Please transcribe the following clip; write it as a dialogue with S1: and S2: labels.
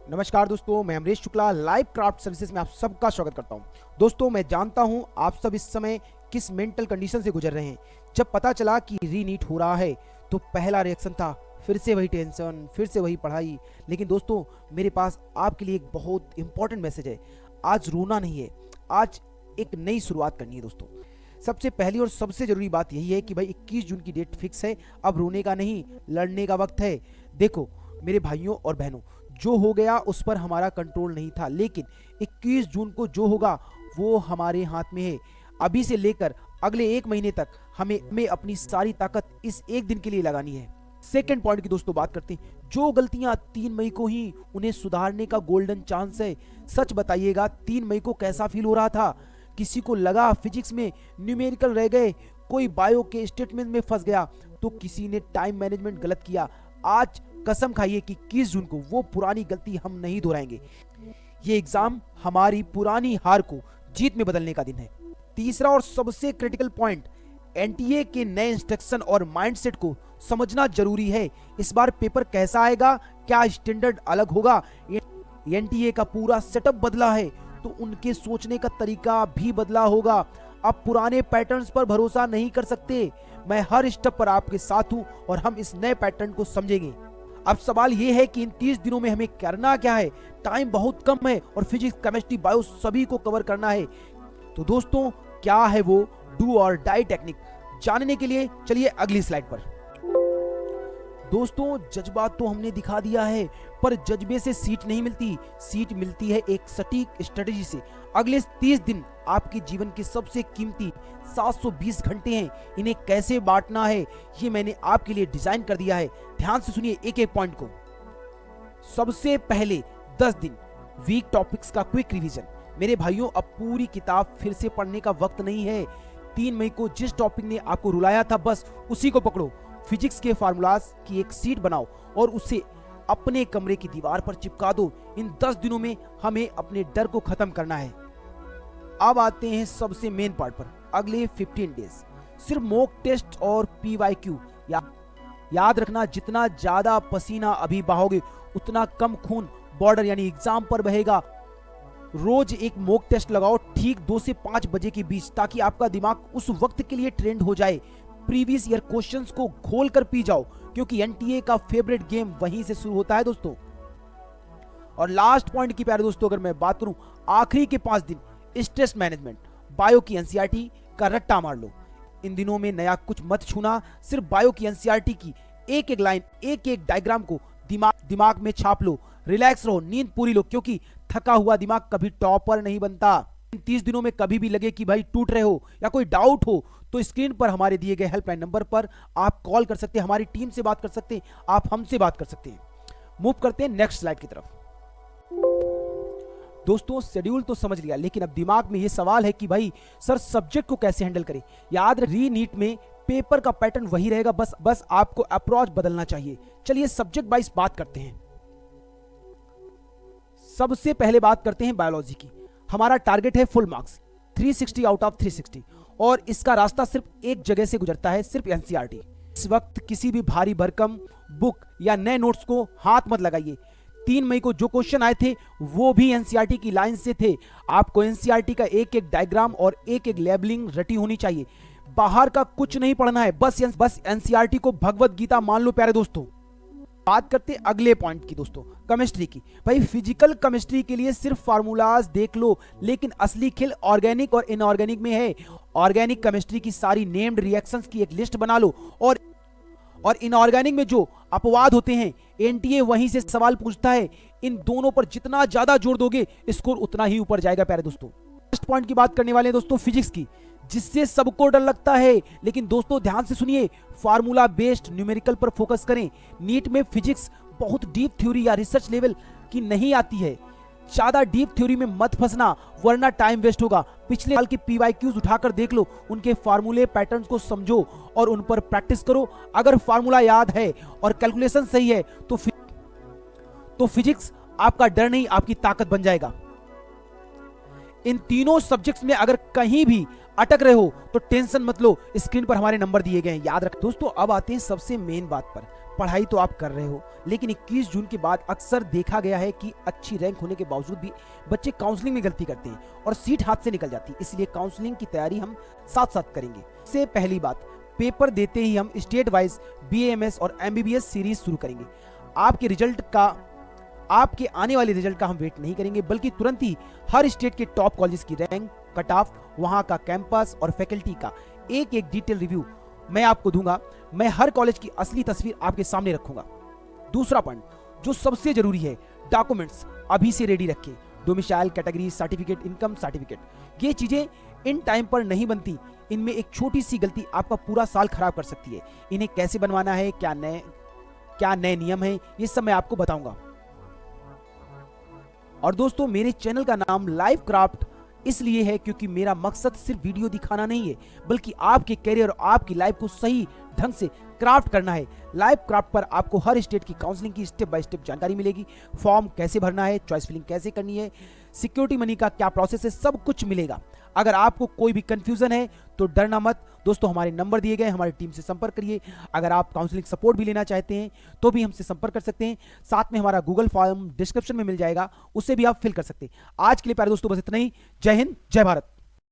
S1: नमस्कार दोस्तों, मैं Amrish Shukla live craft services में आप सबका स्वागत करता हूं। दोस्तों, मैं जानता हूं आप सब इस समय किस मेंटल कंडीशन से गुजर रहे हैं। जब पता चला कि रीनीट हो रहा है तो पहला रिएक्शन था फिर से वही टेंशन, फिर से वही पढ़ाई। लेकिन दोस्तों, मेरे पास आपके लिए एक बहुत इंपॉर्टेंट मैसेज है। आज रोना नहीं है, आज एक नई शुरुआत करनी है। दोस्तों, सबसे पहली और सबसे जरूरी बात यही है कि भाई 21 जून की डेट फिक्स है। अब रोने का नहीं, लड़ने का वक्त है। देखो मेरे भाइयों और बहनों, जो हो गया उस पर हमारा कंट्रोल नहीं था, लेकिन 21 जून को जो होगा वो हमारे हाथ में है। अभी से लेकर अगले 1 महीने तक हमें अपनी सारी ताकत इस एक दिन के लिए लगानी है। सेकंड पॉइंट की दोस्तों बात करते हैं। जो गलतियां 3 मई को ही उन्हें सुधारने का गोल्डन चांस है। सच बताइएगा, 3 मई को कैसा फील हो रहा था? किसी को लगा फिजिक्स में न्यूमेरिकल रह गए, कोई बायो के स्टेटमेंट में फंस गया, तो किसी ने टाइम मैनेजमेंट गलत किया। आज कसम खाइए कि 21 जून को वो पुरानी गलती हम नहीं दोहराएंगे। ये एग्जाम हमारी पुरानी हार को जीत में बदलने का दिन है। तीसरा और सबसे क्रिटिकल पॉइंट, एनटीए के नए इंस्ट्रक्शन और माइंडसेट को समझना जरूरी है। इस बार पेपर कैसा आएगा, क्या स्टैंडर्ड अलग होगा? एनटीए का पूरा सेटअप बदला है तो उनके सोचने का तरीका भी बदला होगा। अब पुराने पैटर्न्स पर भरोसा नहीं कर सकते। मैं हर स्टेप पर आपके साथ हूं और हम इस नए पैटर्न को समझेंगे। अब सवाल यह है कि इन 30 दिनों में हमें करना क्या है। टाइम बहुत कम है और फिजिक्स, केमिस्ट्री, बायो सभी को कवर करना है। तो दोस्तों, क्या है वो डू और डाई टेक्निक? जानने के लिए चलिए अगली स्लाइड पर। दोस्तों, जज्बा तो हमने दिखा दिया है, पर जज्बे से सीट नहीं मिलती। सीट मिलती है एक सटीक स्ट्रेटेजी से। अगले 30 दिन आपके जीवन के सबसे कीमती 720 घंटे हैं। इन्हें कैसे बांटना है ये मैंने आपके लिए डिजाइन कर दिया है। ध्यान से सुनिए एक एक पॉइंट को। सबसे पहले 10 दिन वीक टॉपिक्स का क्विक रिवीजन। मेरे भाइयों, अब पूरी किताब फिर से पढ़ने का वक्त नहीं है। 3 मई को जिस टॉपिक ने आपको रुलाया था बस उसी को पकड़ो। फिजिक्स के फार्मूलाज की एक सीट बनाओ और उसे अपने कमरे की दीवार पर चिपका दो। इन 10 दिनों में हमें अपने डर को खत्म करना है। अब आते हैं सबसे मेन पार्ट पर। अगले 15 डेज सिर्फ मॉक टेस्ट और पीवाईक्यू। याद रखना, जितना ज्यादा पसीना अभी बहाओगे उतना कम खून बॉर्डर यानी एग्जाम पर बहेगा। रोज एक मॉक टेस्ट लगाओ ठीक 2 से 5 बजे के बीच, ताकि आपका दिमाग उस वक्त के लिए ट्रेंड हो जाए। प्रीवियस ईयर क्वेश्चंस को खोल कर पी जाओ, क्योंकि एनटीए का फेवरेट गेम वहीं से शुरू होता है दोस्तों। और लास्ट पॉइंट की प्यारे दोस्तों, अगर मैं बात करूं, आखिरी के 5 दिन स्ट्रेस मैनेजमेंट। बायो की एनसीईआरटी का रट्टा मार लो। इन दिनों में नया कुछ मत छूना। सिर्फ बायो की एनसीईआरटी की एक एक लाइन, एक एक डायग्राम को दिमाग में छाप लो। रिलैक्स रहो, नींद पूरी लो, क्योंकि थका हुआ दिमाग कभी टॉपर नहीं बनता। इन 30 दिनों में कभी भी लगे कि भाई टूट रहे हो या कोई डाउट हो तो स्क्रीन पर हमारे दिए गए हेल्पलाइन नंबर पर आप कॉल कर सकते हैं, हमारी टीम से बात कर सकते हैं, आप हमसे बात कर सकते हैं। मूव करते हैं नेक्स्ट स्लाइड की तरफ। दोस्तों, शेड्यूल तो समझ लिया, लेकिन अब दिमाग में ये सवाल है कि भाई सर सब्जेक्ट को कैसे हैंडल करें। याद रीनीट में पेपर का पैटर्न वही रहेगा, बस आपको अप्रोच बदलना चाहिए। चलिए सब्जेक्ट वाइज बात करते हैं। सबसे पहले बात करते हैं बायोलॉजी की। हमारा टारगेट है फुल मार्क्स 360 आउट ऑफ 360 और इसका रास्ता सिर्फ एक जगह से गुजरता है, सिर्फ एनसीईआरटी। इस वक्त किसी भी भारी भरकम बुक या नए नोट्स को हाथ मत लगाइए। 3 मई को जो क्वेश्चन आए थे वो भी एनसीईआरटी की लाइन से थे। आपको एनसीईआरटी का एक एक डायग्राम और एक एक लेबलिंग रटी होनी चाहिए। बाहर का कुछ नहीं पढ़ना है, बस एनसीईआरटी को भगवत गीता मान लो प्यारे दोस्तों। बात करते हैं अगले पॉइंट की दोस्तों, केमिस्ट्री की। भाई फिजिकल केमिस्ट्री के लिए सिर्फ फार्मूलाज देख लो, लेकिन असली खेल ऑर्गेनिक और इनऑर्गेनिक में है। ऑर्गेनिक केमिस्ट्री की सारी नेम्ड रिएक्शंस की एक लिस्ट बना लो और इनऑर्गेनिक में जो अपवाद होते हैं एनटीए वहीं से सवाल पूछता है। इन दोनों पर जितना ज्यादा जोर दोगे स्कोर उतना ही ऊपर जाएगा प्यारे दोस्तों। फर्स्ट पॉइंट की बात करने वाले हैं दोस्तों फिजिक्स की, जिससे सबको डर लगता है। लेकिन दोस्तों ध्यान से सुनिए, फार्मूला बेस्ड न्यूमेरिकल पर फोकस करें। नीट में फिजिक्स बहुत डीप थ्योरी या रिसर्च लेवल की नहीं आती है। ज्यादा डीप थ्योरी में मत फंसना, वरना टाइम वेस्ट होगा। पिछले साल के पीवाईक्यूज उठाकर देख लो, उनके फार्मूले पैटर्न्स को समझो और उन पर प्रैक्टिस करो। अगर फार्मूला याद है और कैलकुलेशन सही है तो फिजिक्स आपका डर नहीं, आपकी ताकत बन जाएगा। इन तीनों सब्जेक्ट्स में अगर कहीं भी अटक रहे हो तो टेंशन मत लो, स्क्रीन पर हमारे नंबर दिए गए हैं, याद रख। दोस्तों, अब आते हैं सबसे मेन बात पर, पढ़ाई तो आप कर रहे हो, लेकिन 21 जून के बाद अक्सर देखा गया है कि अच्छी रैंक होने के बावजूद भी बच्चे काउंसलिंग में गलती करते हैं और सीट हाथ से निकल जाती है। इसलिए काउंसलिंग की तैयारी हम साथ साथ करेंगे। इससे पहली बात, पेपर देते ही हम स्टेट वाइज BAMS और MBBS सीरीज शुरू करेंगे। आपके आने वाले रिजल्ट का हम वेट नहीं करेंगे, बल्कि तुरंत ही हर स्टेट के टॉप कॉलेज की रैंक, कट ऑफ, वहां का कैंपस और फैकल्टी का एक एक डिटेल रिव्यू मैं आपको दूंगा। मैं हर कॉलेज की असली तस्वीर आपके सामने रखूंगा। दूसरा पॉइंट जो सबसे जरूरी है, डॉक्यूमेंट्स अभी से रेडी रखें। Domicile, category certificate, income certificate. ये चीजें इन टाइम पर नहीं बनती। इनमें एक छोटी सी गलती आपका पूरा साल खराब कर सकती है। इन्हें कैसे बनवाना है, क्या नए नियम है, ये सब मैं आपको बताऊंगा। और दोस्तों, मेरे चैनल का नाम लाइव क्राफ्ट इसलिए है क्योंकि मेरा मकसद सिर्फ वीडियो दिखाना नहीं है, बल्कि आपके करियर और आपकी लाइफ को सही ढंग से क्राफ्ट करना है। लाइव क्राफ्ट पर आपको हर स्टेट की काउंसलिंग की स्टेप बाय स्टेप जानकारी मिलेगी। फॉर्म कैसे भरना है, चॉइस फिलिंग कैसे करनी है, सिक्योरिटी मनी का क्या प्रोसेस है, सब कुछ मिलेगा। अगर आपको कोई भी कंफ्यूजन है तो डरना मत दोस्तों, हमारे नंबर दिए गए, हमारी टीम से संपर्क करिए। अगर आप काउंसलिंग सपोर्ट भी लेना चाहते हैं तो भी हमसे संपर्क कर सकते हैं। साथ में हमारा गूगल फॉर्म डिस्क्रिप्शन में मिल जाएगा, उससे भी आप फिल कर सकते हैं। आज के लिए प्यारे दोस्तों बस इतना ही। जय हिंद, जय भारत।